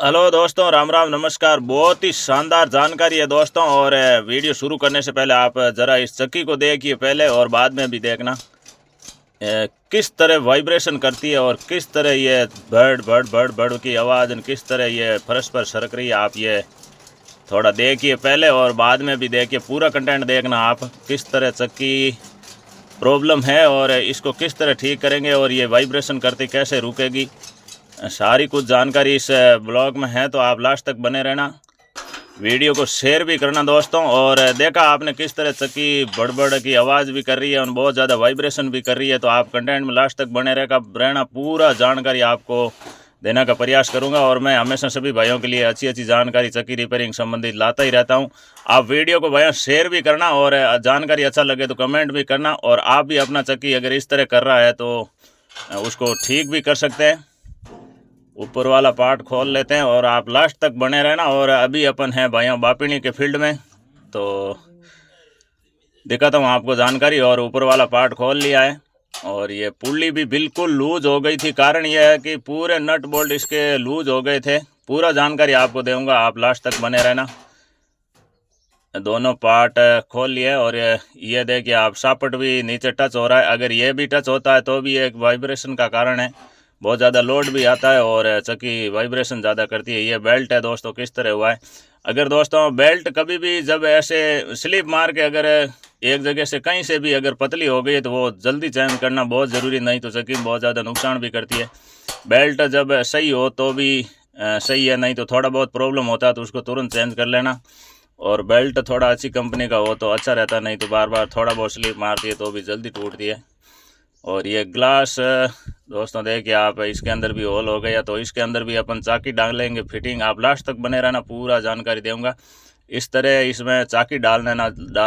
Hello दोस्तों, राम राम, नमस्कार। बहुत ही शानदार जानकारी है दोस्तों। और वीडियो शुरू करने से पहले आप ज़रा इस चक्की को देखिए पहले, और बाद में भी देखना किस तरह वाइब्रेशन करती है और किस तरह ये बड़ बड़ बड़ बड़ की आवाज़ और किस तरह ये फर्श पर सरक रही है। आप ये थोड़ा देखिए पहले और बाद में भी देखिए, पूरा कंटेंट देखना आप, किस तरह चक्की प्रॉब्लम है और इसको किस तरह ठीक करेंगे और ये वाइब्रेशन करती कैसे रुकेगी। सारी कुछ जानकारी इस ब्लॉग में है, तो आप लास्ट तक बने रहना। वीडियो को शेयर भी करना दोस्तों। और देखा आपने किस तरह चक्की बड़बड़ की आवाज़ भी कर रही है और बहुत ज़्यादा वाइब्रेशन भी कर रही है, तो आप कंटेंट में लास्ट तक बने रहना। पूरा जानकारी आपको देने का प्रयास करूंगा। और मैं हमेशा सभी भाइयों के लिए अच्छी अच्छी जानकारी चक्की रिपेयरिंग संबंधित लाता ही रहता हूं। आप वीडियो को भैया शेयर भी करना और जानकारी अच्छा लगे तो कमेंट भी करना। और आप भी अपना चक्की अगर इस तरह कर रहा है तो उसको ठीक भी कर सकते हैं। ऊपर वाला पार्ट खोल लेते हैं और आप लास्ट तक बने रहना। और अभी अपन हैं भाइयों बापिनी के फील्ड में, तो दिखाता हूँ आपको जानकारी। और ऊपर वाला पार्ट खोल लिया है और ये पुल्ली भी बिल्कुल लूज हो गई थी। कारण यह है कि पूरे नट बोल्ट इसके लूज हो गए थे। पूरा जानकारी आपको दूंगा, आप लास्ट तक बने रहना। दोनों पार्ट खोल लिए और ये देखिए आप, सापट भी नीचे टच हो रहा है। अगर ये भी टच होता है तो भी एक वाइब्रेशन का कारण है। बहुत ज़्यादा लोड भी आता है और चक्की वाइब्रेशन ज़्यादा करती है। ये बेल्ट है दोस्तों, किस तरह हुआ है। अगर दोस्तों बेल्ट कभी भी जब ऐसे स्लिप मार के अगर एक जगह से कहीं से भी अगर पतली हो गई तो वो जल्दी चेंज करना बहुत ज़रूरी, नहीं तो चक्की बहुत ज़्यादा नुकसान भी करती है। बेल्ट जब सही हो तो भी सही है, नहीं तो थोड़ा बहुत प्रॉब्लम होता है तो उसको तुरंत चेंज कर लेना। और बेल्ट थोड़ा अच्छी कंपनी का हो तो अच्छा रहता, नहीं तो बार बार थोड़ा बहुत स्लिप मारती है तो भी जल्दी टूटती है। और ये ग्लास दोस्तों देखिए आप, इसके अंदर भी होल हो गया, तो इसके अंदर भी अपन चाकी डालेंगे फिटिंग। आप लास्ट तक बने रहना, पूरा जानकारी दूंगा। इस तरह इसमें चाकी डाल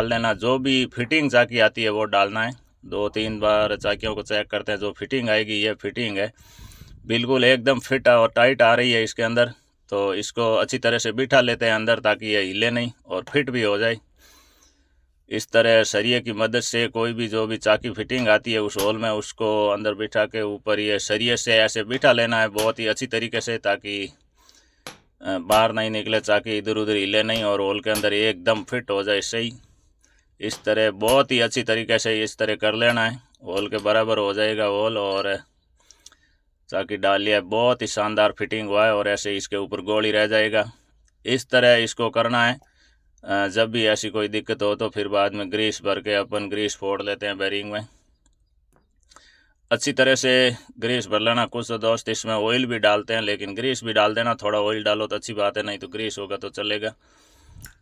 लेना। जो भी फिटिंग चाकी आती है वो डालना है। 2-3 बार चाकियों को चेक करते हैं। जो फिटिंग आएगी ये फिटिंग है, बिल्कुल एकदम फिट और टाइट आ रही है इसके अंदर। तो इसको अच्छी तरह से बिठा लेते हैं अंदर, ताकि ये हिले नहीं और फिट भी हो जाए। इस तरह सरिये की मदद से कोई भी जो भी चाकी फिटिंग आती है उस होल में, उसको अंदर बिठा के ऊपर ये सरिये से ऐसे बिठा लेना है बहुत ही अच्छी तरीके से, ताकि बाहर नहीं निकले चाकी, इधर उधर हिले नहीं और होल के अंदर एकदम फिट हो जाए सही। इस तरह बहुत ही अच्छी तरीके से इस तरह कर लेना है, होल के बराबर हो जाएगा होल। और चाकी डाल लिया, बहुत ही शानदार फिटिंग हुआ है। और ऐसे इसके ऊपर गोली रह जाएगा। इस तरह इसको करना है। जब भी ऐसी कोई दिक्कत हो तो फिर बाद में ग्रीस भर के अपन ग्रीस फोड़ लेते हैं बेरिंग में। अच्छी तरह से ग्रीस भर लेना। कुछ तो दोस्त इसमें ऑयल भी डालते हैं, लेकिन ग्रीस भी डाल देना। थोड़ा ऑयल डालो तो अच्छी बात है, नहीं तो ग्रीस होगा तो चलेगा,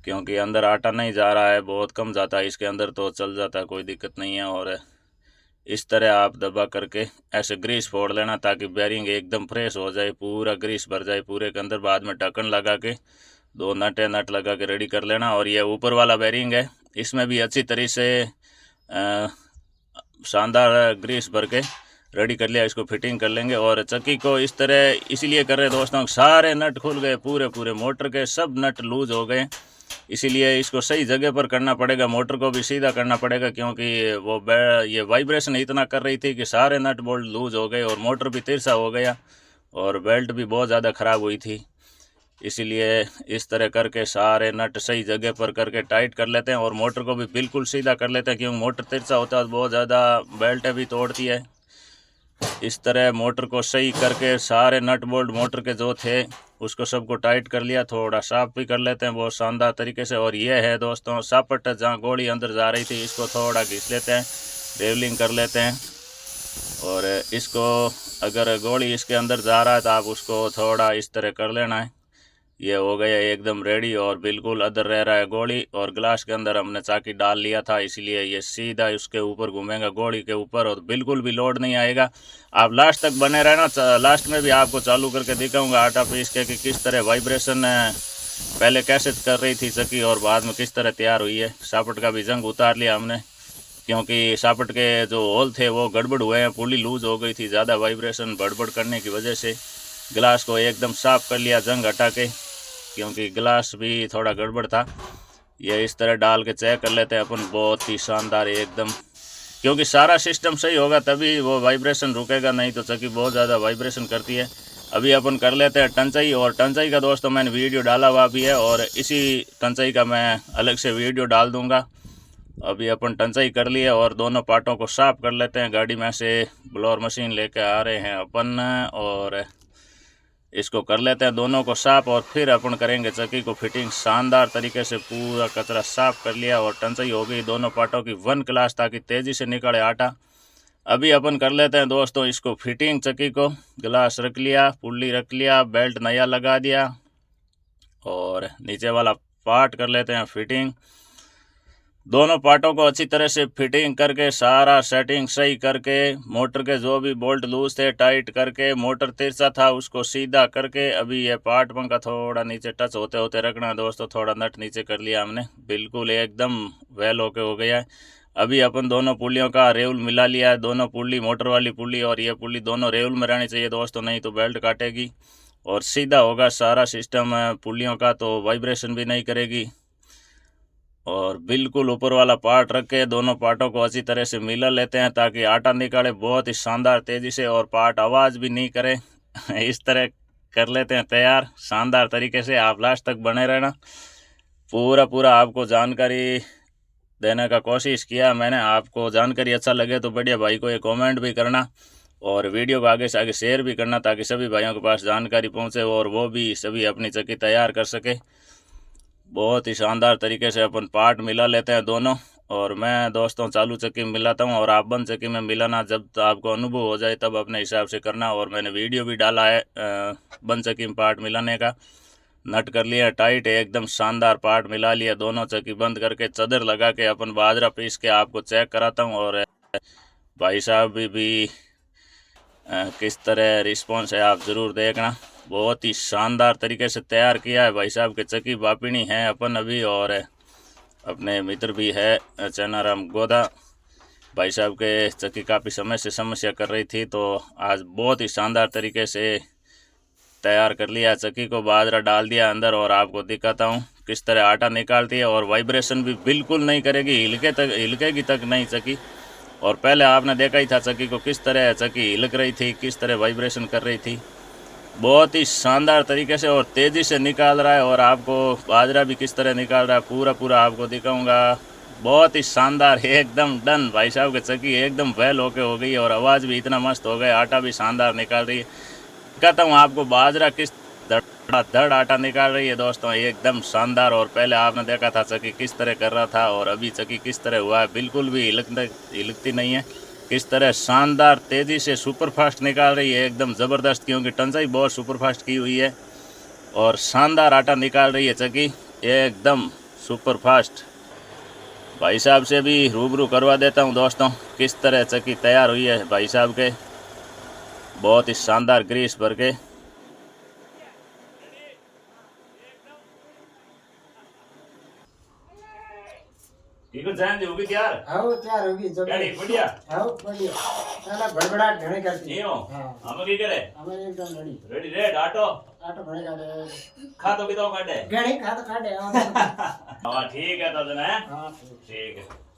क्योंकि अंदर आटा नहीं जा रहा है, बहुत कम जाता है इसके अंदर, तो चल जाता है, कोई दिक्कत नहीं है। और इस तरह आप दबा करके ऐसे ग्रीस फोड़ लेना, ताकि बेरिंग एकदम फ्रेश हो जाए, पूरा ग्रीस भर जाए पूरे के अंदर। बाद में ढक्कन लगा के 2 नट लगा के रेडी कर लेना। और ये ऊपर वाला बेरिंग है, इसमें भी अच्छी तरह से शानदार ग्रीस भर के रेडी कर लिया। इसको फिटिंग कर लेंगे। और चक्की को इस तरह इसलिए कर रहे हैं दोस्तों, सारे नट खुल गए, पूरे मोटर के सब नट लूज हो गए। इसीलिए इसको सही जगह पर करना पड़ेगा, मोटर को भी सीधा करना पड़ेगा, क्योंकि ये वाइब्रेशन इतना कर रही थी कि सारे नट बोल्ट लूज हो गए और मोटर भी तिरछा हो गया और बेल्ट भी बहुत ज़्यादा ख़राब हुई थी। इसीलिए इस तरह करके सारे नट सही जगह पर करके टाइट कर लेते हैं और मोटर को भी बिल्कुल सीधा कर लेते हैं, क्योंकि मोटर तिरछा होता है बहुत ज़्यादा बेल्ट भी तोड़ती है। इस तरह मोटर को सही करके सारे नट बोल्ट मोटर के जो थे उसको सबको टाइट कर लिया। थोड़ा साफ भी कर लेते हैं बहुत शानदार तरीके से। और ये है दोस्तों सापट, जहाँ गोली अंदर जा रही थी, इसको थोड़ा घिस लेते हैं, लेवलिंग कर लेते हैं। और इसको अगर गोली इसके अंदर जा रहा है तो आप उसको थोड़ा इस तरह कर लेना है। ये हो गया एकदम रेडी और बिल्कुल अदर रह रहा है गोली। और ग्लास के अंदर हमने चाकी डाल लिया था, इसीलिए ये सीधा उसके ऊपर घूमेगा, गोली के ऊपर, और बिल्कुल भी लोड नहीं आएगा। आप लास्ट तक बने रहना। लास्ट में भी आपको चालू करके दिखाऊंगा आटा पीस के कि किस तरह वाइब्रेशन पहले कैसे कर रही थी चक्की और बाद में किस तरह तैयार हुई है। सापट का भी जंग उतार लिया हमने, क्योंकि सापट के जो होल थे वो गड़बड़ हुए हैं, पुली लूज हो गई थी ज़्यादा वाइब्रेशन बड़बड़ करने की वजह से। गिलास को एकदम साफ़ कर लिया जंग हटा के, क्योंकि गिलास भी थोड़ा गड़बड़ था। ये इस तरह डाल के चेक कर लेते हैं अपन, बहुत ही शानदार एकदम, क्योंकि सारा सिस्टम सही होगा तभी वो वाइब्रेशन रुकेगा, नहीं तो चक्की बहुत ज़्यादा वाइब्रेशन करती है। अभी अपन कर लेते हैं टंचाई। और टंचाई का दोस्तों मैंने वीडियो डाला हुआ भी है और इसी टंचाई का मैं अलग से वीडियो डाल दूंगा। अभी अपन टंचाई कर लिए और दोनों पार्टों को साफ कर लेते हैं। गाड़ी में से ब्लोअर मशीन लेके आ रहे हैं अपन और इसको कर लेते हैं दोनों को साफ और फिर अपन करेंगे चक्की को फिटिंग। शानदार तरीके से पूरा कचरा साफ कर लिया और टंचाई हो गई दोनों पार्टों की 1 क्लास ताकि तेज़ी से निकले आटा। अभी अपन कर लेते हैं दोस्तों इसको फिटिंग। चक्की को गिलास रख लिया, पुल्ली रख लिया, बेल्ट नया लगा दिया और नीचे वाला पार्ट कर लेते हैं फिटिंग। दोनों पार्टों को अच्छी तरह से फिटिंग करके सारा सेटिंग सही करके मोटर के जो भी बोल्ट लूज थे टाइट करके, मोटर तिरछा था उसको सीधा करके, अभी ये पार्ट पंखा थोड़ा नीचे टच होते होते रखना है दोस्तों। थोड़ा नट नीचे कर लिया हमने, बिल्कुल एकदम वेल होके हो गया है। अभी अपन दोनों पुलियों का रेवल मिला लिया है। दोनों पुली, मोटर वाली पुली और ये पुली दोनों रेवल में रहनी चाहिए दोस्तों, नहीं तो बेल्ट काटेगी और सीधा होगा सारा सिस्टम पुलियों का, तो वाइब्रेशन भी नहीं करेगी। और बिल्कुल ऊपर वाला पार्ट रख के दोनों पार्टों को अच्छी तरह से मिला लेते हैं ताकि आटा निकाले बहुत ही शानदार तेज़ी से और पार्ट आवाज़ भी नहीं करे। इस तरह कर लेते हैं तैयार शानदार तरीके से। आप लास्ट तक बने रहना, पूरा आपको जानकारी देने का कोशिश किया मैंने। आपको जानकारी अच्छा लगे तो बढ़िया भाई को ये कमेंट भी करना और वीडियो को आगे से आगे शेयर भी करना ताकि सभी भाइयों के पास जानकारी पहुंचे और वो भी सभी अपनी चक्की तैयार कर सके। बहुत ही शानदार तरीके से अपन पार्ट मिला लेते हैं दोनों। और मैं दोस्तों चालू चक्की में मिलाता हूं और आप बंद चक्की में मिलाना जब तो आपको अनुभव हो जाए तब अपने हिसाब से करना। और मैंने वीडियो भी डाला है बंद चक्की में पार्ट मिलाने का। नट कर लिया टाइट, एकदम शानदार पार्ट मिला लिया। दोनों चक्की बंद करके चादर लगा के अपन बाजरा पीस के आपको चेक कराता हूँ। और भाई साहब भी किस तरह रिस्पॉन्स है आप ज़रूर देखना। बहुत ही शानदार तरीके से तैयार किया है भाई साहब के चक्की बापिनी है अपन अभी। और अपने मित्र भी है चैनाराम गोदा, भाई साहब के चक्की काफ़ी समय से समस्या कर रही थी, तो आज बहुत ही शानदार तरीके से तैयार कर लिया। चक्की को बाजरा डाल दिया अंदर और आपको दिखाता हूँ किस तरह आटा निकालती है और वाइब्रेशन भी बिल्कुल नहीं करेगी, हिलकेगी तक नहीं चक्की। और पहले आपने देखा ही था चक्की को किस तरह चक्की हिलक रही थी, किस तरह वाइब्रेशन कर रही थी। बहुत ही शानदार तरीके से और तेज़ी से निकाल रहा है। और आपको बाजरा भी किस तरह निकाल रहा है पूरा आपको दिखाऊंगा। बहुत ही शानदार, एकदम डन। भाई साहब की चक्की एकदम वेल होके हो गई और आवाज़ भी इतना मस्त हो गया, आटा भी शानदार निकाल रही है। कहता हूँ आपको बाजरा किस धड़ आटा निकाल रही है दोस्तों, एकदम शानदार। और पहले आपने देखा था चक्की किस तरह कर रहा था और अभी चक्की किस तरह हुआ है, बिल्कुल भी हिलकती नहीं है। किस तरह शानदार तेज़ी से सुपर फास्ट निकाल रही है, एकदम ज़बरदस्त, क्योंकि टंचाई बहुत सुपर फास्ट की हुई है और शानदार आटा निकाल रही है चक्की एकदम सुपर फास्ट। भाई साहब से भी रूबरू करवा देता हूं दोस्तों किस तरह चक्की तैयार हुई है भाई साहब के, बहुत ही शानदार ग्रीस भर के। ठीक है जान होगी तैयार। हां तैयार होगी जब गाड़ी बढ़िया। हां बढ़िया साला बड़बड़ाट घणे करती नहीं हो। हां हम की करे हमें एकदम रेडी रेड आटो घणे काटे खा तो कितो काटे घणे खा तो काटे हां ठीक है तो जना। हां ठीक है।